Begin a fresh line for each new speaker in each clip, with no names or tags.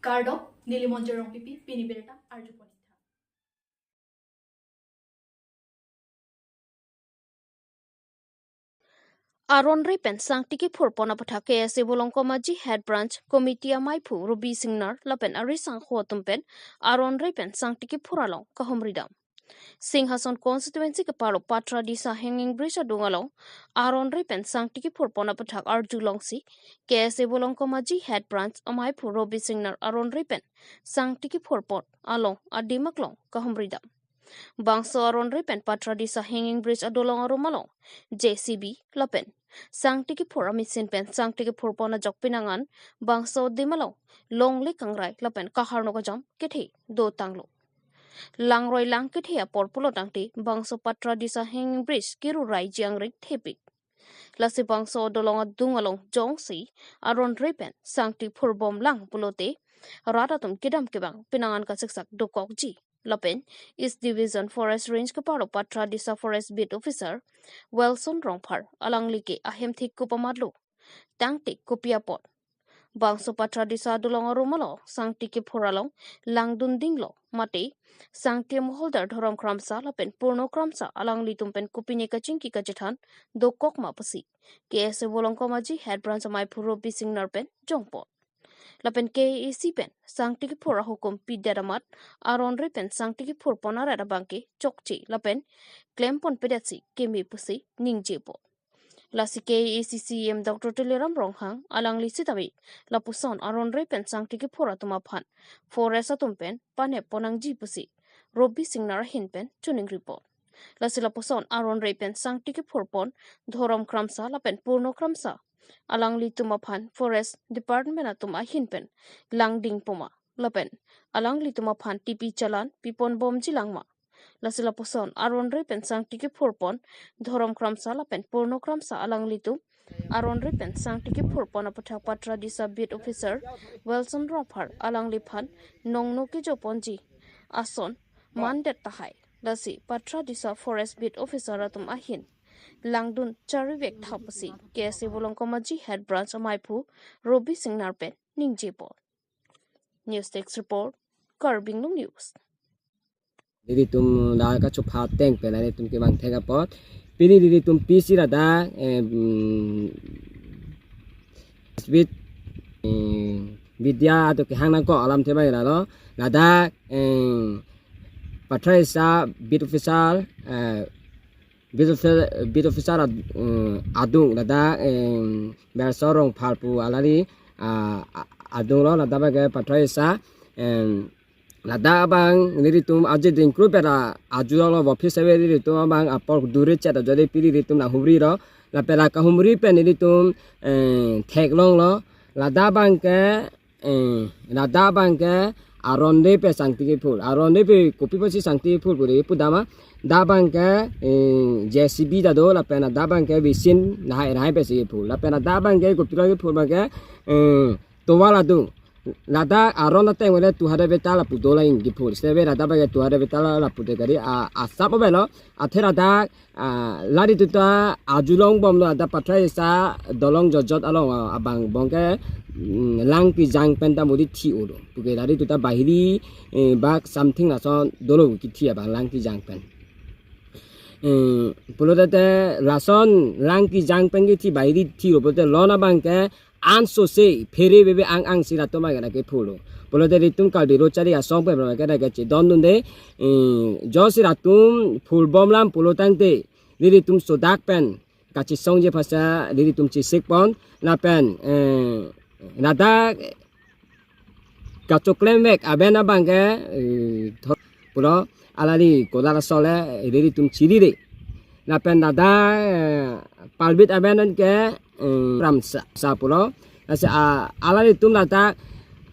Kardop Nilimonjerong Pipi Piniberta Arjuponi.
Aron Ripen sang tiki purpona patake ase bolongko maji head branch committee amaipu Ruby Singnar lapen ari sang tumpen Aron Ripen sang tiki puralong kahomridam. Singhason constituency kepalo patra disa hanging bridge adungalong Aron Ripen sang tiki purpona patak arjulongsi KSA bolongko maji head branch amaipu Ruby Singnar Aron Ripen sang tiki purpon along adimaklong kahomridam. Bangso Aron Ripen patra disa hanging bridge adolong arumalong JCB lapen sang tiki por amisin pen sang tiki por pona jok pinangan bangso dimalo long le kangrai lapen kahar no jam kethi do tanglo langroi lang kethi a por pulo tangti bangso patra disa hanging bridge kiru rai jiangri thepik lasi bangso dolong dungalong jongsi Aron Ripen sang tiki por bom lang pulote ratatum kidam kibang pinangan ka siksak dokok ji lapen East Division Forest Range kaparo patra disa forest beat officer Wilson Rongphar alanglike ahem thik kupamadlo tangtik kupiapot bangso patra disa dulong arumalo sangti ke phoralong langdun dinglo mate sangti holder thoram kramsa lapen purno kramsa alangli tumpen kupine kachingki kachethan dokok mapasi KS bolong komaji head branch mai phuro bising narpen jongpot lapen KEC pen sang tiki phora hukum pidaramat Aron Ripen sang tiki phor ponara da bangke chokchi lapen claim pon pedetsi kemi pusi ningjepo lasi KEC CM Dr. Teleram Ronghang alangli sitabi lapuson Aron Ripen sang tiki phora tuma phan foresa tumpen pane ponang ji pusi Robi Singnar hinpen tuning report lasi lapuson Aron Ripen sang tiki phor pon dhorom kramsa lapen purno kramsa alangli tumaphan forest department atuma hinpen langding poma lapen alangli tumaphan TP chalan pipon bomji langma lasila poson Aron Ripen sang tiki purpon dhorom kramsa lapen purno kramsa alangli tu Aron Ripen sang tiki purpon apathak patra disa beat officer Wilson Rophar alangli phan nongno ki joponji ason mandet tahai lasi patra disa forest beat officer atum ahin langdun charivek thapasi KSA bolongkomaji head branch amaipu Robi Singnarpen ningjepo news text report Karbi Anglong news
didi tum da ka chu pha teng pe la tum ke bang thega pot pili didi tum pc ra da speed vidya to ke hang ko alam the bai la lo la da patraisa bit official bit officer adung lada bersorong palpu alari adung lo lada bagai patraisa lada bang niri tum aje din group era ajulo lo office ave niri tum bang apor dure chat jodi pili tum na humri ro la pela ka humri pe niri tum theklong lo lada bang ke Aron Ripen sang tiki phul Aron Ripen kopi pasi sang tiki phul puri pudama dabang ke JCB da do la pena dabang ke visin nahai pesi phul la pena dabang ke kopi lagi phul ba ke to wala du la da Aron na teng wala tu hada beta la pudola ingi phul sebe la dabang ke tu hada beta la pude kari a sap belo a thera da lari tu ta ajulong bom lo da patrai sa dolong jojot along abang bongke lang pi jang penta modi thi uro puke lari tu ta bahiri bak something la son dolo ki thi ba lang pi jang pen pulote rason lang ki jang pen ki thi bahiri thi ro pulote lona bangke an so se phere bebe ang sila to ma ga ke phulo pulote ritum kal bi ro chari a song pe ba ga ga chi don nun de jo sira tum phul bom lam pulotang te diri tum sodak pen ka chi song je phasa diri tum chi sik pon na pen nada ka choklem mek abena bangke pulo alali kodala sole diri tum chiri de na pen nada palbit abenan ke ram sa pulo asa alali tum nada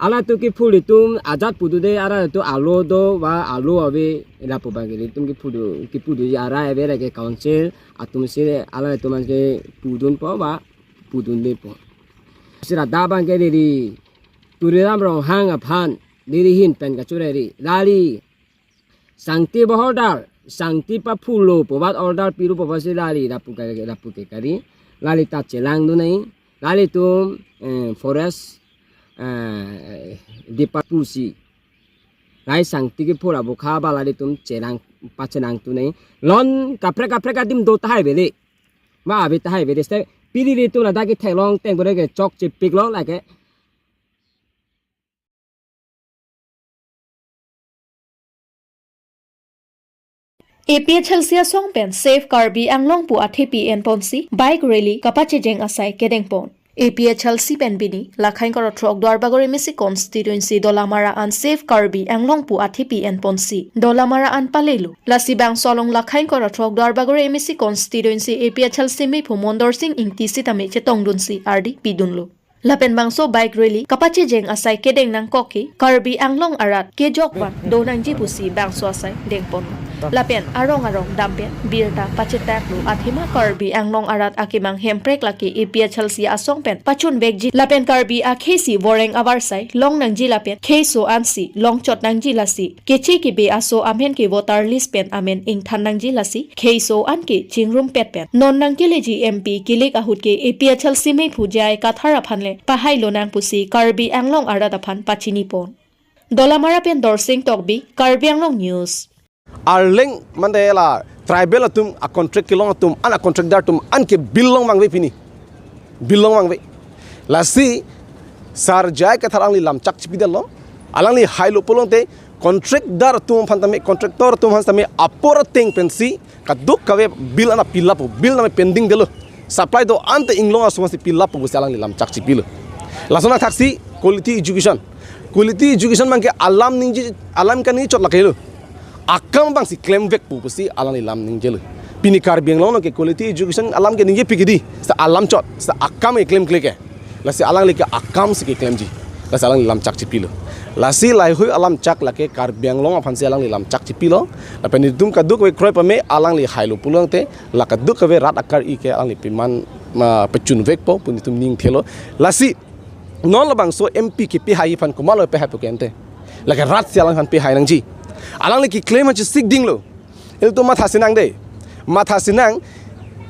ala tu ki phuli tum ajat pudu de ara tu alo do ba alo ave ila pu bangiri tum ki pudu ara ave ke council atum se ala tu man ke pudun po ba pudun de po sira da bang ke di turiram rong hang aphan diri hin pen ka chureri lali sangti bohodar sangti pa phulo pobat order piru popasi lali rapu ke kari lali ta chelang du nai lali tum forest di patusi rai sang tiki phora bo kha bala de tum cherang pachenang tu nei lon kapre dim do tai bele ma abi tai bele ste pili de tu la da ki thailong teng bore ke chok che pik lo la ke
APHL sia songpen safe Karbi Anglong pu athepi en ponsi bike rally kapache jeng asai kedeng pon APHL si pen bini lakhain kor throk dwar bagore misi constituency dolamara an safe Karbi Anglong pu athepi en ponsi dolamara an palelu lasibang solong lakhain kor throk dwar bagore misi constituency APHL simi phu mondor sing ingti sitame chetong dunsi ardi pidunlu lapen bangso bike rally kapache jeng asai kedeng nang koki Karbi Anglong arat ke jokwan do nang ji pusi bangso asai dengpon lapen arong dampen birta pachetak lu athima Karbi Anglong arat akimang hemprek laki APHL si asong pen pachun begji lapen Karbi a khesi wareng avarsai long nang ji lapen kheso ansi long chot nang ji lasi kechi ki be aso amen ki voter list pen amen ing than nang ji lasi kheso an ki chingrum pet pen non nang ki leji MP kilik ahut ke APHL si me phujai kathara phanle pahai lonang pusi Karbi Anglong arat aphan pachini pon dolamara pen dorsing tokbi Karbi Anglong news
Arling mandela tribal atum a contract kilong atum ana contract dar tum an ke bilong mangwe pini bilong mangwe lasi sar jai ka tharang li lam chak chipidalo alang li hailo polong te contract dar tum phantame contractor tum phantame apora teng pensi ka duk kawe bill ana pilapo bill na pending delo supply do ante inglong asumasi pilapo busalang li lam chak chipilo lasona taxi quality education mangke alam ninji alam kan ni chot lakelo akam bang si claim vek pu si alang ni lam ning jelu pini Karbi Anglong no ke quality education alam ke ninge pigidi sa alam chot sa akam e claim klike la si alang like akam si ke claim ji la sa alang lam chak chipilo la si lai hui alam chak la ke Karbi Anglong afan si alang lam chak chipilo la pen dum ka duk we kroi pa me alang li hailo pulong te la ka duk we rat akar I ke alang li piman pechun vek po puni tum ning thelo la si non la bang so MP ke pi hai fan ko malo pe ha pu kente la ke rat si alang fan pi hai nang ji alang lagi claim aja sik ding lo itu matha sinang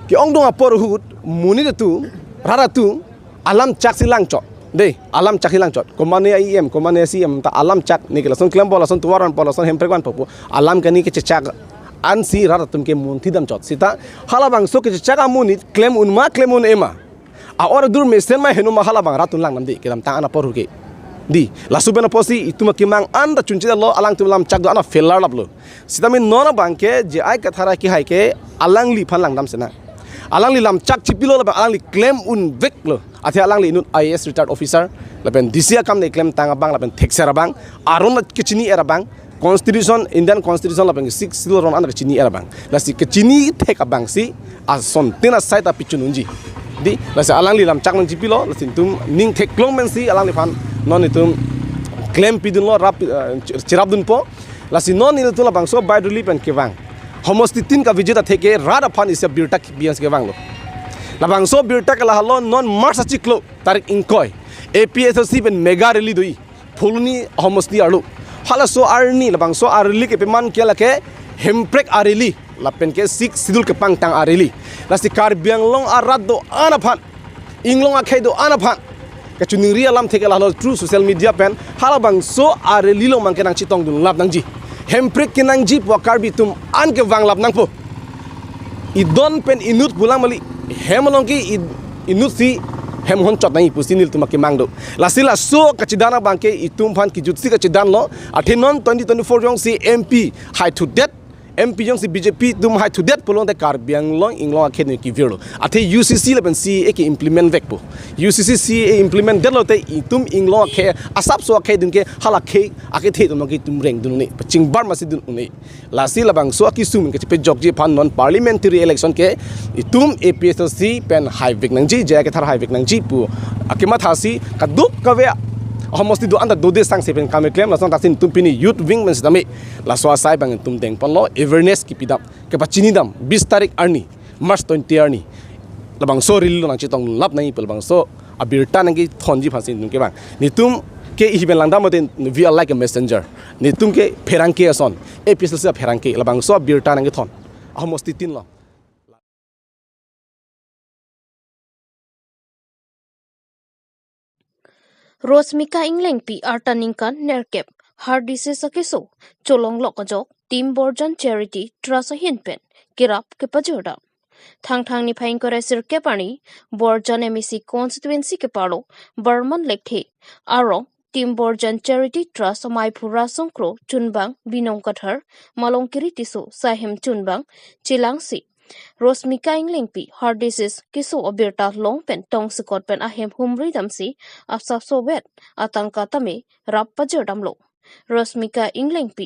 ki ong dong apor hut muni tu rara tu alam chak silang chot de alam chak silang chot komane IM komane CM ta alam chak ni ke lason claim bola son tuaran bola son hemprekwan popo alam kani ke chak an si rara tum ke munti dam chot sita halabang so ke chak amuni claim un ema a ora dur mesen ma henu ma halabang ratun lang nam de ke dam ta ana por hu ke di la subena posi itu makimang anda cunci lo alang tu lam cak do ana felar lablo sitamin nona bangke je ai kathara ki hai ke alang li phan lang dam sena alang li lam chak chipilo la alang li claim un vek lo athi alang li nun IAS retired officer la ben disia kam ne claim tanga bang la ben thexera bang aron kichini era bang constitution Indian constitution la ben 6 silo ron ana kichini era bang la si kichini thek bang si ason tina saita pichununji di la sa alang li lam chak nang chipilo la sintum ning thek klong men si alang li phan non itu claim pidun lo rap cirap dun po lasi non itu la bangso by relief and kewang homosti tin ka vijeta theke rada phan is a birtak bians kewang lo la bangso birtak la halo non marsa chiklo tarik inkoi APSC ben mega rally doi fulni homosti alu hala so arni la bangso arli ke peman kela ke hemprek arili la pen ke sik sidul ke pangtang arili lasi Karbi Anglong arat do ana phan inglong akhai do ana phan kacuning ria lam theke la true social media pen halabang so are lilo mangke nang chitong dun lap nang ji hemprek ke nang ji po Karbi tum an ke wang lap nang po idon pen inut pulang mali hemlong ki inut si hem hon chot nang pusinil tum ke mangdo la sila so kachidana bangke itum phan ki jutsi kachidan lo athinon 2024 jong si MP high to death MP jong si BJP dum high to death polong de Karbi Anglong inglong akhen ki virlo athe UCC le ben CA ki implement vek po UCC CA implement delo te itum inglong akhe asap so akhe dun ke hala khe akhe the dum ki tum reng dun ne paching bar masi dun ne la si la bang so ki sum ke pe jok je phan non parliamentary election ke itum APSC pen high vek nang ji je ke thar high vek nang ji pu akima thasi kaduk kawe homosti do anda do de sang seven kame claim la son tasin tumpini youth wing men sidame la so sai bang tum deng panlo awareness ki pidap ke pachini dam 20 tarik arni March 20 arni la bang so ril nang chitong lap nai pel bang so abirta nang ki thonji phasin dun ke bang ni tum ke iben langda moten we are like a messenger ni tum ke pherangke ason episode sa pherangke la bang so abirta nang ki thon homosti tin lo
Rosmika Anglong pi artaningkan nerkep hardise sakeso cholong lokajok Tim Borjan Charity Trust hinpen kirap kepajoda. Thang ni phain kore sirke pani Borjan MEC constituency ke paro Burman lekhe aro Tim Borjan Charity Trust Maipura Songkro Chunbang Binong Kathar Malongkiri Tiso Sahim Chunbang Chilangsi Rosmika Anglong pi hardises kiso obirta long pen tong sikot pen ahem humri damsi afsap sobet atangka tame rap pajodamlo Rosmika Anglong pi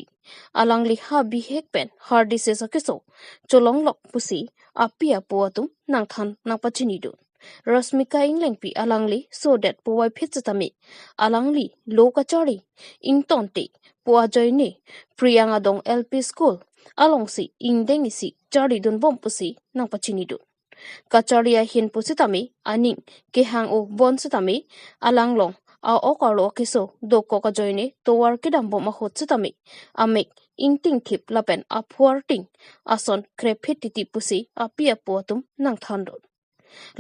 alangli ha bihek pen hardises kiso cholong lok pusi apia poatum nangthan nangpachinidu Rosmika Anglong pi alangli so that powai phitsatami alangli lokachari ingtonte poajoine Priyanga dong LP school alongsi ingdengisi chari dun bom pusi nang pachinidu kacharia hin pusitami aning kehang o bon sitami alanglong a okaro kiso doko ka joine towar kidam bom hotsitami amek ingting thip lapen aphuarting ason krephetiti pusi apia potum nang thandon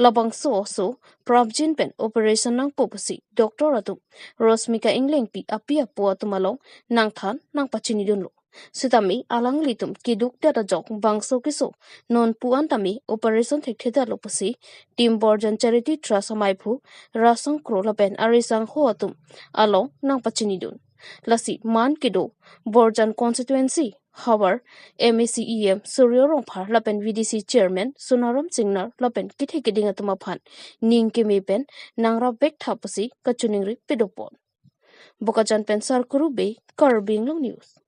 labang so pravjin pen operation nang popusi doctor atu Rosmika Anglong pi apia potumalong nang than nang pachinidun lo sitami alang litum kiduk da jok bangso kiso non puan tami operation thektheda lopusi Tim Borjan Charity Trust Maipu rasang krola pen arisang ho atum along nang pachinidun lasi man kido Borjan constituency However, MECEM Suryorong Par Lapen VDC Chairman Sunaram Singnar Lapen Kithekiding Atumaphan Ning Kimipen Nangra Bek Thapasi Kachuningri Pidopon Bokajan Pen Sarkuru Bay Karbi Anglong News